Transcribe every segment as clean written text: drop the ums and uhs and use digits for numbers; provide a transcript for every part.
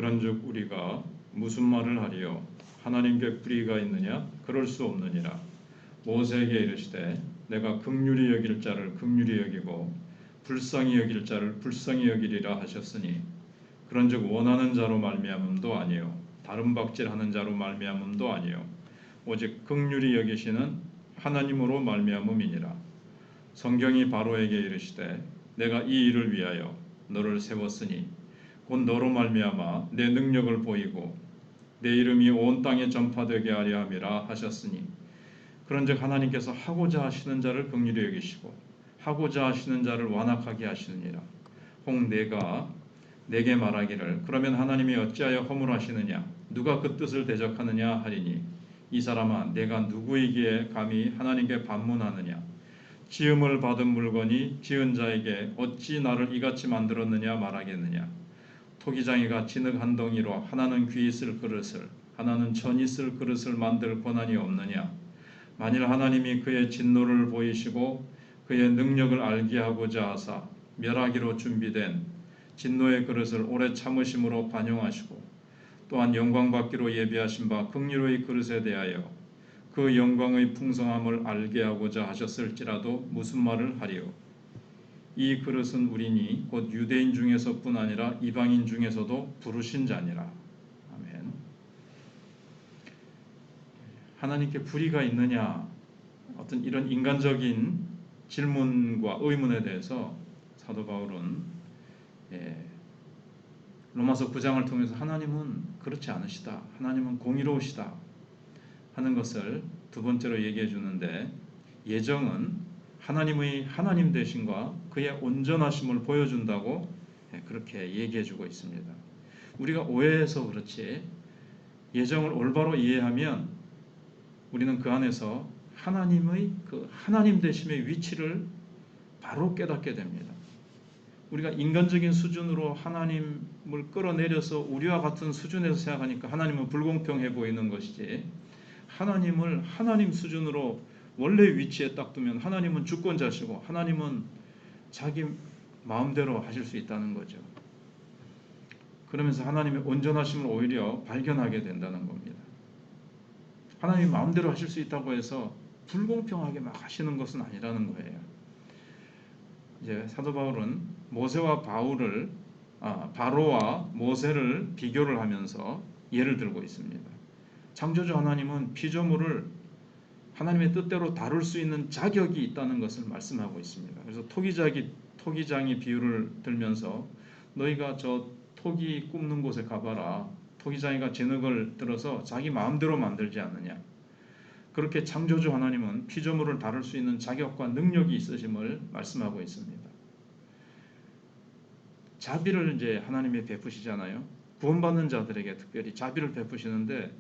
그런즉 우리가 무슨 말을 하리요? 하나님께 불의가 있느냐? 그럴 수 없느니라. 모세에게 이르시되 내가 긍휼히 여길 자를 긍휼히 여기고 불쌍히 여길 자를 불쌍히 여기리라 하셨으니 그런즉 원하는 자로 말미암음도 아니요 다른 박질하는 자로 말미암음도 아니요 오직 긍휼히 여기시는 하나님으로 말미암음이니라. 성경이 바로에게 이르시되 내가 이 일을 위하여 너를 세웠으니 곧 너로 말미암아 내 능력을 보이고 내 이름이 온 땅에 전파되게 하려 함이라 하셨으니 그런즉 하나님께서 하고자 하시는 자를 긍휼히 여기시고 하고자 하시는 자를 완악하게 하시느니라. 혹 내가 내게 말하기를 그러면 하나님이 어찌하여 허물하시느냐 누가 그 뜻을 대적하느냐 하리니 이 사람아 내가 누구이기에 감히 하나님께 반문하느냐 지음을 받은 물건이 지은 자에게 어찌 나를 이같이 만들었느냐 말하겠느냐. 토기장이가 진흙 한 덩이로 하나는 귀 쓸 그릇을 하나는 천이 쓸 그릇을 만들 권한이 없느냐. 만일 하나님이 그의 진노를 보이시고 그의 능력을 알게 하고자 하사 멸하기로 준비된 진노의 그릇을 오래 참으심으로 반영하시고 또한 영광받기로 예비하신 바 긍휼의 그릇에 대하여 그 영광의 풍성함을 알게 하고자 하셨을지라도 무슨 말을 하리요. 이 그릇은 우리니 곧 유대인 중에서뿐 아니라 이방인 중에서도 부르신 자니라. 아멘. 하나님께 불의가 있느냐 어떤 이런 인간적인 질문과 의문에 대해서 사도 바울은 로마서 9장을 통해서 하나님은 그렇지 않으시다. 하나님은 공의로우시다 하는 것을 두 번째로 얘기해 주는데 예정은 하나님의 하나님 되심과 그의 온전하심을 보여준다고 그렇게 얘기해 주고 있습니다. 우리가 오해해서 그렇지 예정을 올바로 이해하면 우리는 그 안에서 하나님의 그 하나님 되심의 위치를 바로 깨닫게 됩니다. 우리가 인간적인 수준으로 하나님을 끌어내려서 우리와 같은 수준에서 생각하니까 하나님은 불공평해 보이는 것이지 하나님을 하나님 수준으로 원래 위치에 딱 두면 하나님은 주권자시고 하나님은 자기 마음대로 하실 수 있다는 거죠. 그러면서 하나님의 온전하심을 오히려 발견하게 된다는 겁니다. 하나님이 마음대로 하실 수 있다고 해서 불공평하게 막 하시는 것은 아니라는 거예요. 이제 사도 바울은 모세와 바로와 모세를 비교를 하면서 예를 들고 있습니다. 창조주 하나님은 피조물을 하나님의 뜻대로 다룰 수 있는 자격이 있다는 것을 말씀하고 있습니다. 그래서 토기장이 비유를 들면서 너희가 저 토기 굽는 곳에 가봐라. 토기장이가 진흙을 들어서 자기 마음대로 만들지 않느냐. 그렇게 창조주 하나님은 피조물을 다룰 수 있는 자격과 능력이 있으심을 말씀하고 있습니다. 자비를 이제 하나님이 베푸시잖아요. 구원받는 자들에게 특별히 자비를 베푸시는데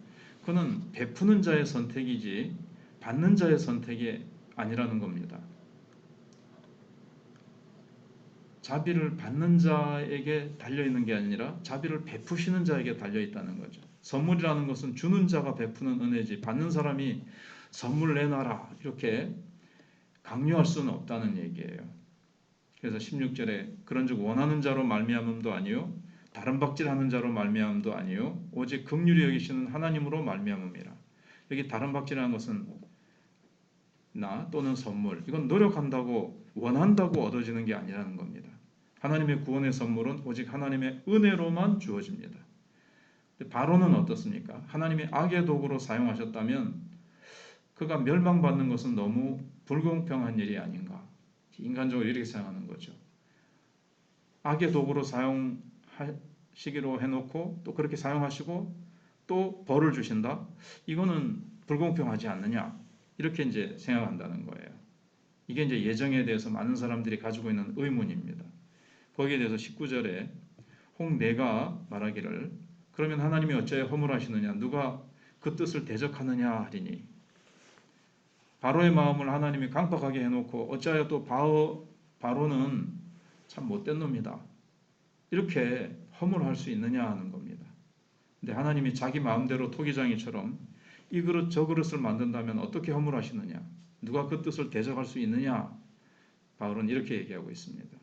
그는 베푸는 자의 선택이지 받는 자의 선택이 아니라는 겁니다. 자비를 받는 자에게 달려있는 게 아니라 자비를 베푸시는 자에게 달려있다는 거죠. 선물이라는 것은 주는 자가 베푸는 은혜지 받는 사람이 선물 내놔라 이렇게 강요할 수는 없다는 얘기예요. 그래서 16절에 그런즉 원하는 자로 말미암음도 아니요 다른 박질하는 자로 말미암음도 아니요 오직 긍휼히 여기시는 하나님으로 말미암음이라. 여기 다른 박질하는 것은 나 또는 선물 이건 노력한다고 원한다고 얻어지는 게 아니라는 겁니다. 하나님의 구원의 선물은 오직 하나님의 은혜로만 주어집니다. 바로는 어떻습니까? 하나님이 악의 도구로 사용하셨다면 그가 멸망받는 것은 너무 불공평한 일이 아닌가. 인간적으로 이렇게 생각하는 거죠. 악의 도구로 사용하시기로 해놓고 또 그렇게 사용하시고 또 벌을 주신다? 이거는 불공평하지 않느냐? 이렇게 이제 생각한다는 거예요. 이게 이제 예정에 대해서 많은 사람들이 가지고 있는 의문입니다. 거기에 대해서 19절에 혹 내가 말하기를 그러면 하나님이 어찌하여 허물하시느냐 누가 그 뜻을 대적하느냐 하리니 바로의 마음을 하나님이 강팍하게 해놓고 어찌하여 또 바로는 참 못된 놈이다 이렇게 허물할 수 있느냐 하는 겁니다. 근데 하나님이 자기 마음대로 토기장이처럼 이 그릇 저 그릇을 만든다면 어떻게 허물하시느냐 누가 그 뜻을 대적할 수 있느냐 바울은 이렇게 얘기하고 있습니다.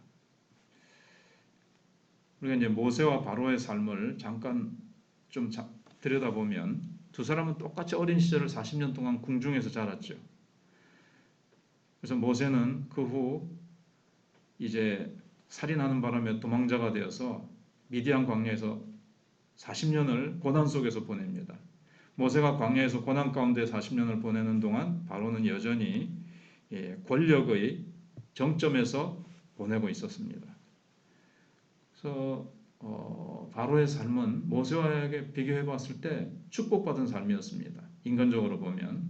우리가 이제 모세와 바로의 삶을 잠깐 좀 들여다보면 두 사람은 똑같이 어린 시절을 40년 동안 궁중에서 자랐죠. 그래서 모세는 그 후 이제 살인하는 바람에 도망자가 되어서 미디안 광야에서 40년을 고난 속에서 보냅니다. 모세가 광야에서 고난 가운데 40년을 보내는 동안 바로는 여전히 권력의 정점에서 보내고 있었습니다. 그래서 바로의 삶은 모세와에게 비교해 봤을 때 축복받은 삶이었습니다. 인간적으로 보면.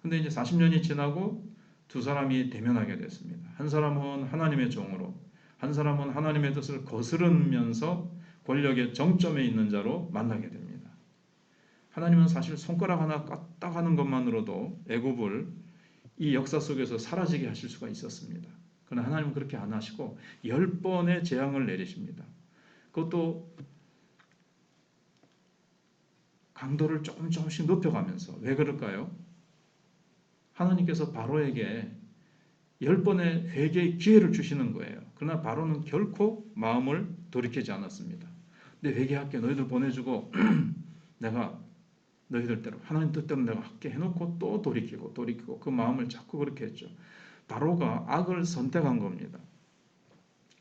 근데 이제 40년이 지나고 두 사람이 대면하게 됐습니다. 한 사람은 하나님의 종으로, 한 사람은 하나님의 뜻을 거스르면서 권력의 정점에 있는 자로 만나게 됩니다. 하나님은 사실 손가락 하나 까딱 하는 것만으로도 애굽을 이 역사 속에서 사라지게 하실 수가 있었습니다. 그러나 하나님은 그렇게 안 하시고 10번의 재앙을 내리십니다. 그것도 강도를 조금씩 높여가면서. 왜 그럴까요? 하나님께서 바로에게 10번의 회개의 기회를 주시는 거예요. 그러나 바로는 결코 마음을 돌이키지 않았습니다. 내 회개할게, 너희들 보내주고 내가 너희들 대로 하나님 뜻대로 내가 할게 해놓고 또 돌이키고 그 마음을 자꾸 그렇게 했죠. 바로가 악을 선택한 겁니다.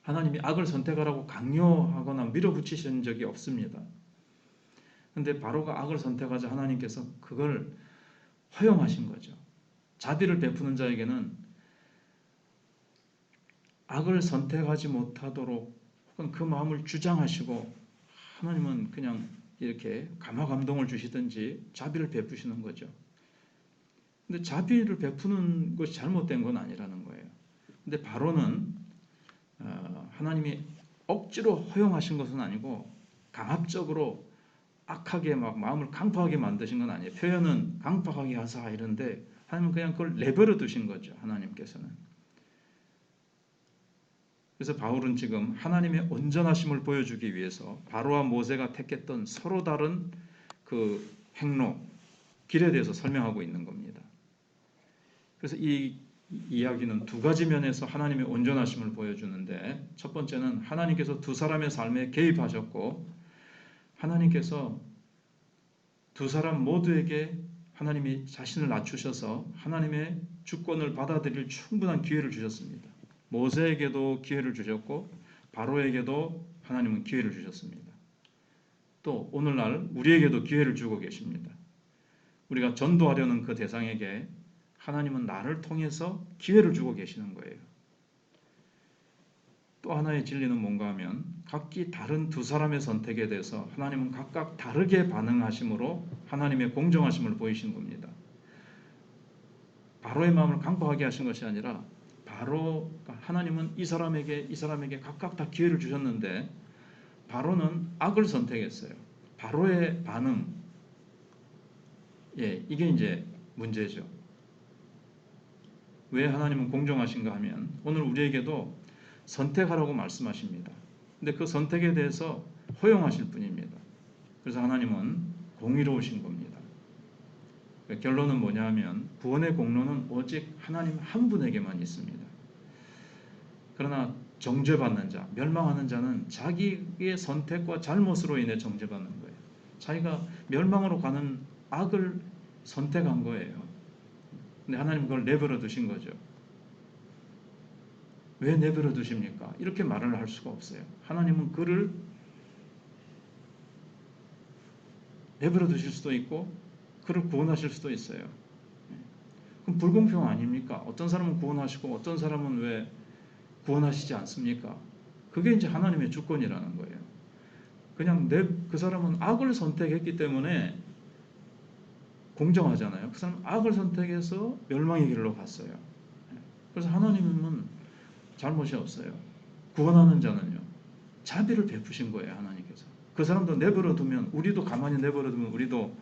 하나님이 악을 선택하라고 강요하거나 밀어붙이신 적이 없습니다. 그런데 바로가 악을 선택하자 하나님께서 그걸 허용하신 거죠. 자비를 베푸는 자에게는 악을 선택하지 못하도록 혹은 그 마음을 주장하시고 하나님은 그냥 이렇게 감화감동을 주시든지 자비를 베푸시는 거죠. 근데 자비를 베푸는 것이 잘못된 건 아니라는 거예요. 근데 바로는 하나님이 억지로 허용하신 것은 아니고 강압적으로 악하게 막 마음을 강팍하게 만드신 건 아니에요. 표현은 강팍하게 하사 이런데 하나님은 그냥 그걸 내버려 두신 거죠. 하나님께서는. 그래서 바울은 지금 하나님의 온전하심을 보여주기 위해서 바로와 모세가 택했던 서로 다른 그 행로, 길에 대해서 설명하고 있는 겁니다. 그래서 이 이야기는 두 가지 면에서 하나님의 온전하심을 보여주는데, 첫 번째는 하나님께서 두 사람의 삶에 개입하셨고 하나님께서 두 사람 모두에게 하나님이 자신을 낮추셔서 하나님의 주권을 받아들일 충분한 기회를 주셨습니다. 모세에게도 기회를 주셨고 바로에게도 하나님은 기회를 주셨습니다. 또 오늘날 우리에게도 기회를 주고 계십니다. 우리가 전도하려는 그 대상에게 하나님은 나를 통해서 기회를 주고 계시는 거예요. 또 하나의 진리는 뭔가 하면 각기 다른 두 사람의 선택에 대해서 하나님은 각각 다르게 반응하심으로 하나님의 공정하심을 보이신 겁니다. 바로의 마음을 강팍하게 하신 것이 아니라 하나님은 이 사람에게 각각 다 기회를 주셨는데 바로는 악을 선택했어요. 바로의 반응, 이게 이제 문제죠. 왜 하나님은 공정하신가 하면 오늘 우리에게도 선택하라고 말씀하십니다. 근데 그 선택에 대해서 허용하실 분입니다. 그래서 하나님은 공의로우신 겁니다. 결론은 뭐냐 하면 구원의 공로는 오직 하나님 한 분에게만 있습니다. 그러나 정죄받는 자, 멸망하는 자는 자기의 선택과 잘못으로 인해 정죄받는 거예요. 자기가 멸망으로 가는 악을 선택한 거예요. 근데 하나님 그걸 내버려 두신 거죠. 왜 내버려 두십니까? 이렇게 말을 할 수가 없어요. 하나님은 그를 내버려 두실 수도 있고 그를 구원하실 수도 있어요. 그럼 불공평 아닙니까? 어떤 사람은 구원하시고 어떤 사람은 왜 구원하시지 않습니까? 그게 이제 하나님의 주권이라는 거예요. 그냥 그 사람은 악을 선택했기 때문에 공정하잖아요. 그 사람은 악을 선택해서 멸망의 길로 갔어요. 그래서 하나님은 잘못이 없어요. 구원하는 자는요, 자비를 베푸신 거예요. 하나님께서. 그 사람도 내버려 두면, 우리도 가만히 내버려 두면 우리도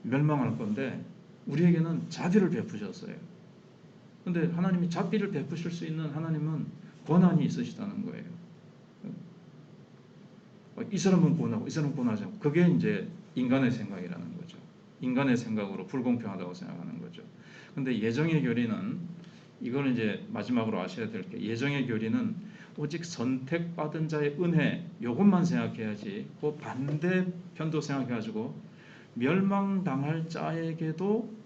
멸망할 건데 우리에게는 자비를 베푸셨어요. 근데 하나님이 자비를 베푸실 수 있는 하나님은 권한이 있으시다는 거예요. 이 사람은 구원하고 이 사람은 구원하지 않고, 그게 이제 인간의 생각이라는 거죠. 인간의 생각으로 불공평하다고 생각하는 거죠. 근데 예정의 교리는 이걸 이제 마지막으로 아셔야 될 게 예정의 교리는 오직 선택받은 자의 은혜 이것만 생각해야지 그 반대편도 생각해가지고 멸망당할 자에게도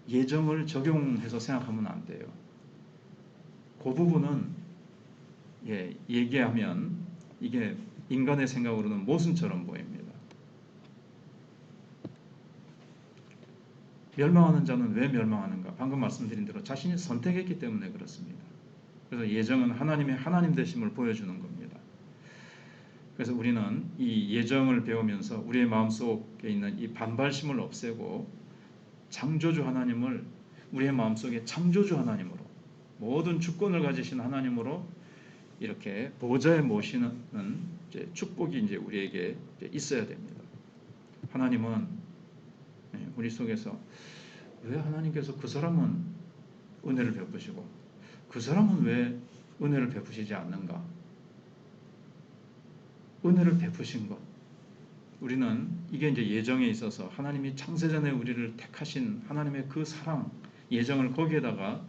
예정을 적용해서 생각하면 안 돼요. 그 부분은 얘기하면 이게 인간의 생각으로는 모순처럼 보입니다. 멸망하는 자는 왜 멸망하는가? 방금 말씀드린 대로 자신이 선택했기 때문에 그렇습니다. 그래서 예정은 하나님의 하나님 되심을 보여주는 겁니다. 그래서 우리는 이 예정을 배우면서 우리의 마음속에 있는 이 반발심을 없애고 창조주 하나님을 우리의 마음속에 창조주 하나님으로 모든 주권을 가지신 하나님으로 이렇게 보좌에 모시는 이제 축복이 이제 우리에게 이제 있어야 됩니다. 하나님은 우리 속에서 왜 하나님께서 그 사람은 은혜를 베푸시고 그 사람은 왜 은혜를 베푸시지 않는가? 은혜를 베푸신 것. 우리는 이게 이제 예정에 있어서 하나님이 창세전에 우리를 택하신 하나님의 그 사랑, 예정을 거기에다가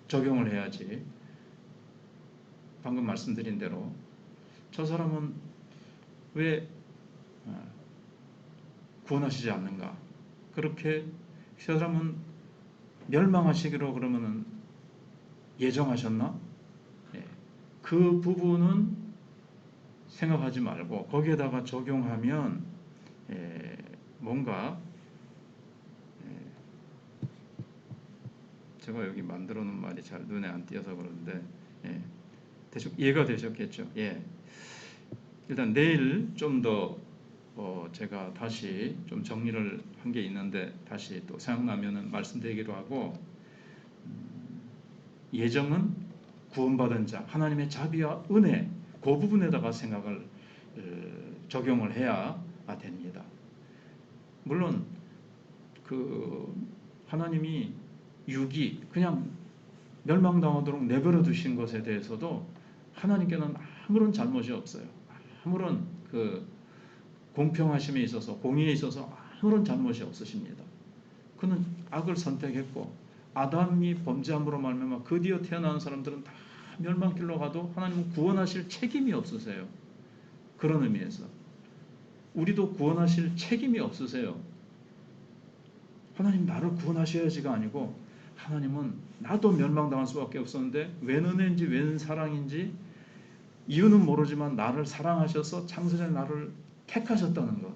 적용을 해야지. 방금 말씀드린 대로 저 사람은 왜 구원하시지 않는가? 그렇게 저 사람은 멸망하시기로 그러면은 예정하셨나? 그 부분은 생각하지 말고 거기에다가 적용하면 뭔가 제가 여기 만들어 놓은 말이 잘 눈에 안 띄어서 그러는데 대충 이해가 되셨겠죠? 일단 내일 좀 더 제가 다시 좀 정리를 한 게 있는데 다시 또 생각나면은 말씀드리기로 하고 예정은 구원받은 자 하나님의 자비와 은혜 그 부분에다가 생각을 적용을 해야 됩니다. 물론 그 하나님이 육이 그냥 멸망당하도록 내버려 두신 것에 대해서도 하나님께는 아무런 잘못이 없어요. 아무런 그 공평하심에 있어서 공의에 있어서 아무런 잘못이 없으십니다. 그는 악을 선택했고 아담이 범죄함으로 말미암아 그 뒤에 태어나는 사람들은 다 멸망길로 가도 하나님은 구원하실 책임이 없으세요. 그런 의미에서 우리도 구원하실 책임이 없으세요. 하나님 나를 구원하셔야지가 아니고 하나님은 나도 멸망당할 수밖에 없었는데 웬 은혜인지 웬 사랑인지 이유는 모르지만 나를 사랑하셔서 창세전에 나를 택하셨다는 것.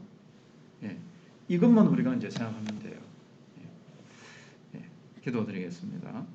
이것만 우리가 이제 생각하면 돼요. 기도드리겠습니다.